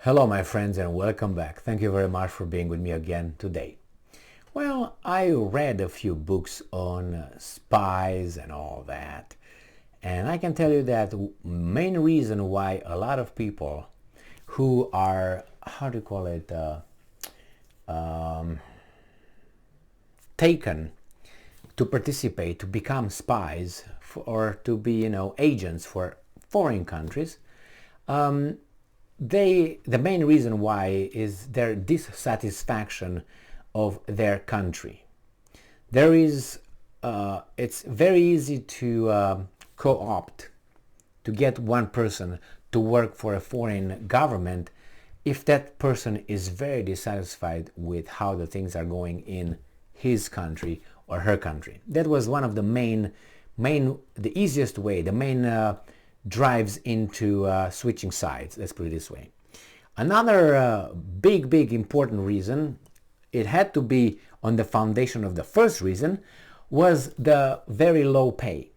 Hello my friends and welcome back. Thank you very much for being with me again today. Well, I read a few books on spies and all that, and I can tell you that the main reason why a lot of people who are, how do you call it, taken to participate, to become spies or to be, agents for foreign countries, the main reason why is their dissatisfaction of their country. It's very easy to co-opt, to get one person to work for a foreign government if that person is very dissatisfied with how the things are going in his country or her country. That was one of the the easiest way, the main drives into switching sides, let's put it this way. Another big important reason, it had to be on the foundation of the first reason, was the very low pay.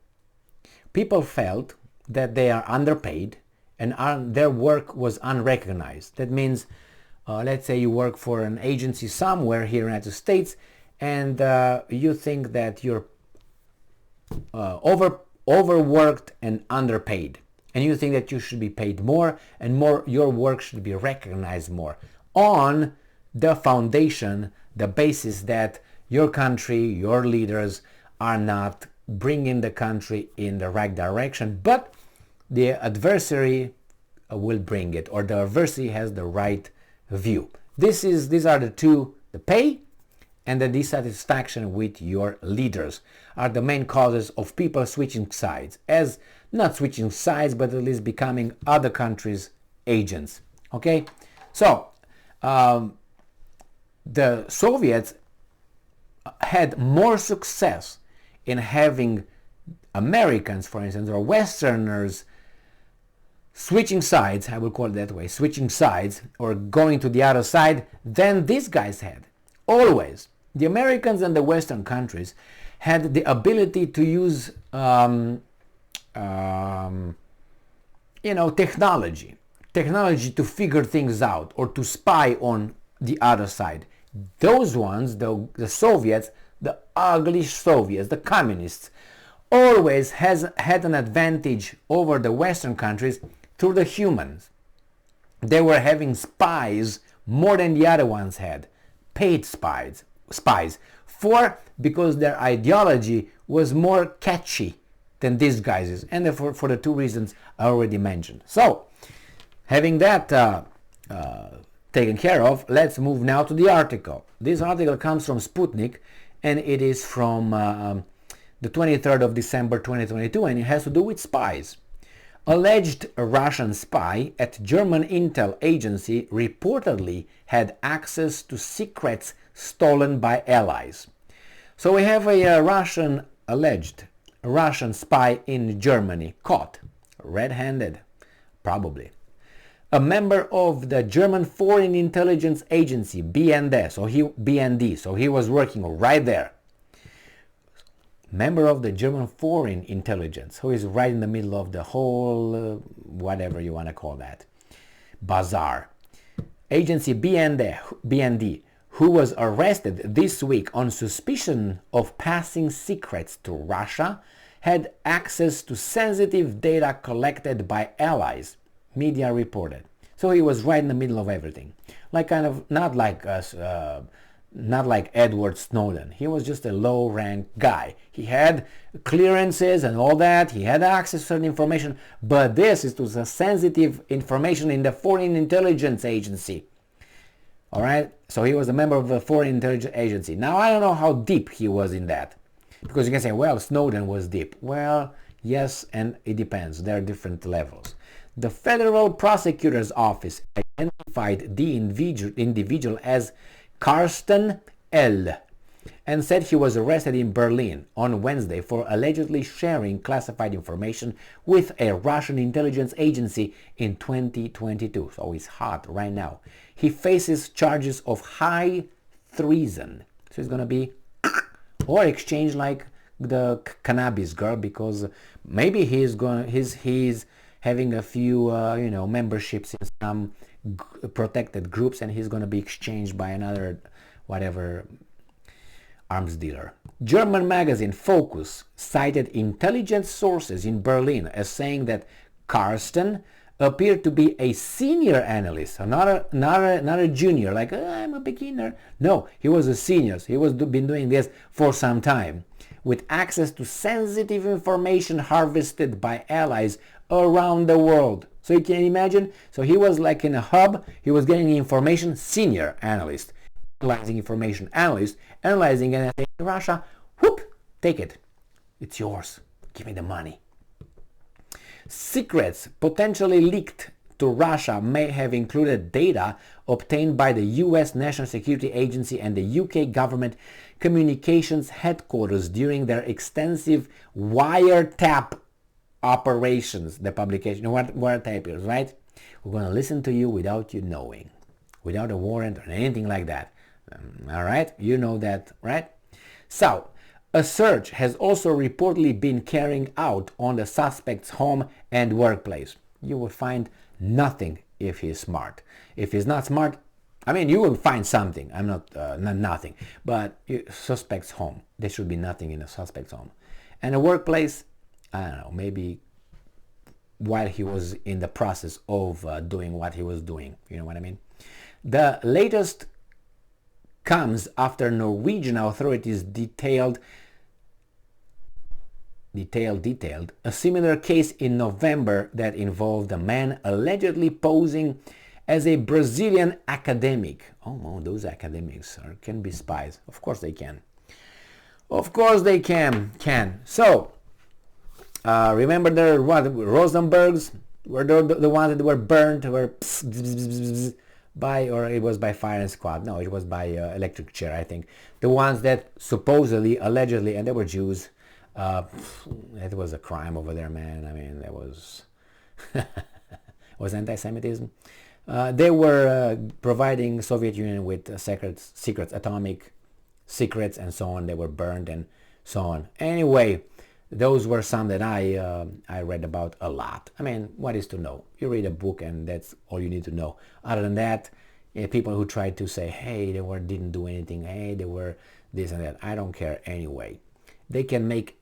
People felt that they are underpaid and their work was unrecognized. That means, let's say you work for an agency somewhere here in the United States and you think that you're overworked and underpaid, and you think that you should be paid more and more, your work should be recognized more on the foundation, the basis that your country, your leaders are not bringing the country in the right direction, but the adversary will bring it, or the adversary has the right view. These are the two, the pay and the dissatisfaction with your leaders are the main causes of people switching sides, as not switching sides, but at least becoming other countries' agents. Okay, so the Soviets had more success in having Americans, for instance, or Westerners switching sides, I will call it that way, switching sides or going to the other side, than these guys had. Always. The Americans and the Western countries had the ability to use technology to figure things out or to spy on the other side. Those ones, the Soviets, the ugly Soviets, the communists, always had an advantage over the Western countries through the humans. They were having spies more than the other ones had, paid spies, because their ideology was more catchy than these guys', and for the two reasons I already mentioned. So, having that taken care of, let's move now to the article. This article comes from Sputnik, and it is from the 23rd of December 2022, and it has to do with spies. Alleged Russian spy at German intel agency reportedly had access to secrets stolen by allies. So we have a alleged Russian spy in Germany caught red-handed, probably. A member of the German Foreign Intelligence Agency, BND, so he was working right there. Member of the German Foreign Intelligence, who is right in the middle of the whole, whatever you want to call that, bazaar. Agency BND, who was arrested this week on suspicion of passing secrets to Russia, had access to sensitive data collected by allies, media reported. So he was right in the middle of everything. Not like Edward Snowden. He was just a low-rank guy. He had clearances and all that. He had access to certain information, but it was a sensitive information in the Foreign Intelligence Agency. All right, so he was a member of the Foreign Intelligence Agency. Now, I don't know how deep he was in that, because you can say, well, Snowden was deep. Well, yes, and it depends. There are different levels. The Federal Prosecutor's Office identified the individual as Carsten L. and said he was arrested in Berlin on Wednesday for allegedly sharing classified information with a Russian intelligence agency in 2022. So he's hot right now. He faces charges of high treason. So he's going to be or exchange like the cannabis girl, because maybe he's having a few, memberships in some protected groups, and he's going to be exchanged by another, whatever, arms dealer. German magazine Focus cited intelligence sources in Berlin as saying that Karsten appeared to be a senior analyst, so not a junior, like I'm a beginner. No, he was a senior. He was been doing this for some time, with access to sensitive information harvested by allies around the world. So you can imagine, so he was like in a hub, he was getting information, senior analyst, analyzing information, analyst, analyzing anything in Russia, whoop, take it. It's yours. Give me the money. Secrets potentially leaked to Russia may have included data obtained by the US National Security Agency and the UK government communications headquarters during their extensive wiretap operations. The publication, wiretap is, right? We're going to listen to you without you knowing, without a warrant or anything like that. All right? You know that, right? So, a search has also reportedly been carried out on the suspect's home and workplace. You will find nothing if he's smart. If he's not smart, I mean, you will find something. I'm not nothing. But suspect's home, there should be nothing in a suspect's home. And a workplace, I don't know, maybe while he was in the process of doing what he was doing. You know what I mean? The latest comes after Norwegian authorities detailed a similar case in November that involved a man allegedly posing as a Brazilian academic. Oh, those academics can be spies. Of course they can. Of course they can. So, remember the Rosenbergs were the ones that were burned, were by, or it was by firing squad. No, it was by electric chair, I think. The ones that supposedly, allegedly, and they were Jews. It was a crime over there, man. I mean, there was was anti-Semitism. They were providing Soviet Union with secrets, atomic secrets, and so on. They were burned and so on. Anyway, those were some that I read about a lot. I mean, what is to know? You read a book and that's all you need to know. Other than that, people who tried to say, hey, didn't do anything, hey, they were this and that. I don't care anyway. They can make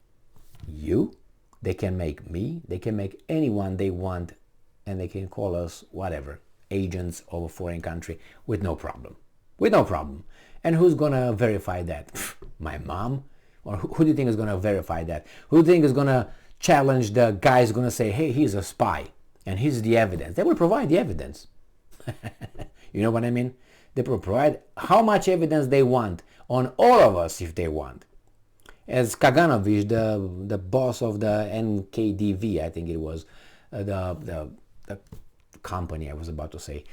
you, they can make me, they can make anyone they want, and they can call us whatever, agents of a foreign country with no problem. With no problem. And who's gonna verify that? My mom? Or who do you think is gonna verify that? Who do you think is gonna challenge the guy who's gonna say, hey, he's a spy and here's the evidence? They will provide the evidence. You know what I mean? They will provide how much evidence they want on all of us if they want. As Kaganovich, the boss of the NKDV, I think it was, the company I was about to say,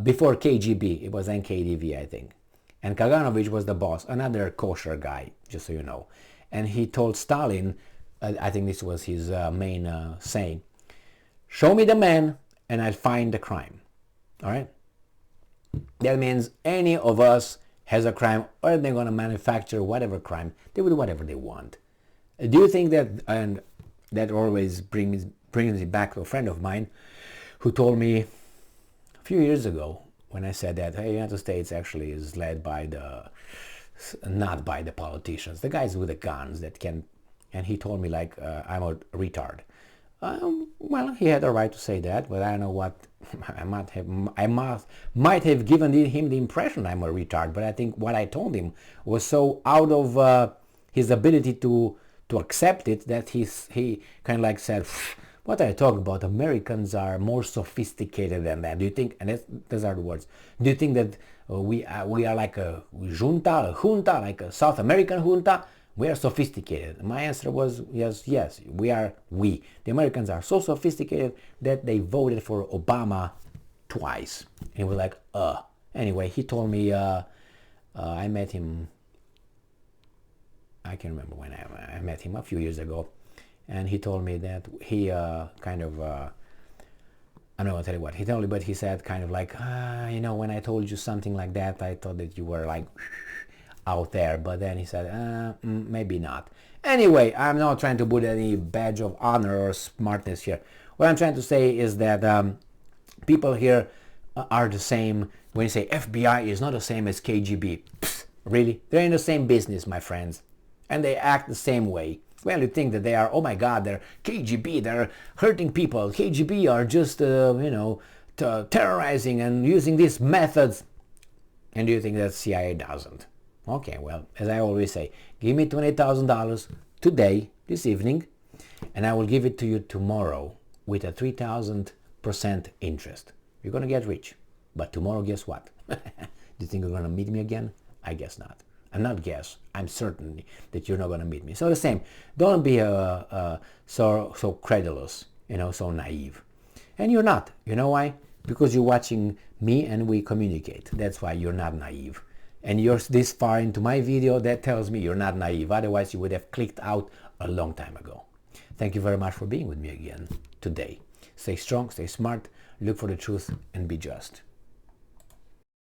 before KGB, it was NKDV, I think. And Kaganovich was the boss, another kosher guy, just so you know. And he told Stalin, I think this was his main saying, show me the man and I'll find the crime. All right? That means any of us has a crime, or they're going to manufacture whatever crime. They will do whatever they want. Do you think that, and that always brings me back to a friend of mine who told me a few years ago when I said that, hey, the United States actually is led by not by the politicians, the guys with the guns that can, and he told me like I'm a retard. Well, he had a right to say that, but I don't know what, I might have given him the impression I'm a retard, but I think what I told him was so out of his ability to accept it that he kind of like said, what are you talking about? Americans are more sophisticated than that. Do you think, and those are the words, do you think that we are like a junta, like a South American junta? We are sophisticated. My answer was yes, we are. The Americans are so sophisticated that they voted for Obama twice. And we're like, Anyway, he told me, I met him, I can't remember when I met him, a few years ago. And he told me that he kind of, I don't know, I'll tell you what, he told me, but he said kind of like, when I told you something like that, I thought that you were like, out there, but then he said maybe not. Anyway, I'm not trying to put any badge of honor or smartness here. What I'm trying to say is that people here are the same. When you say FBI is not the same as KGB, pfft, really? They're in the same business, my friends, and they act the same way. Well, you think that they are, oh my God, they're KGB, they're hurting people. KGB are just, terrorizing and using these methods. And do you think that CIA doesn't? Okay, well, as I always say, give me $20,000 today, this evening, and I will give it to you tomorrow with a 3,000% interest. You're going to get rich. But tomorrow, guess what? Do you think you're going to meet me again? I guess not. I'm not guess. I'm certain that you're not going to meet me. So the same. Don't be so credulous, so naive. And you're not. You know why? Because you're watching me and we communicate. That's why you're not naive. And you're this far into my video, that tells me you're not naive. Otherwise, you would have clicked out a long time ago. Thank you very much for being with me again today. Stay strong, stay smart, look for the truth, and be just.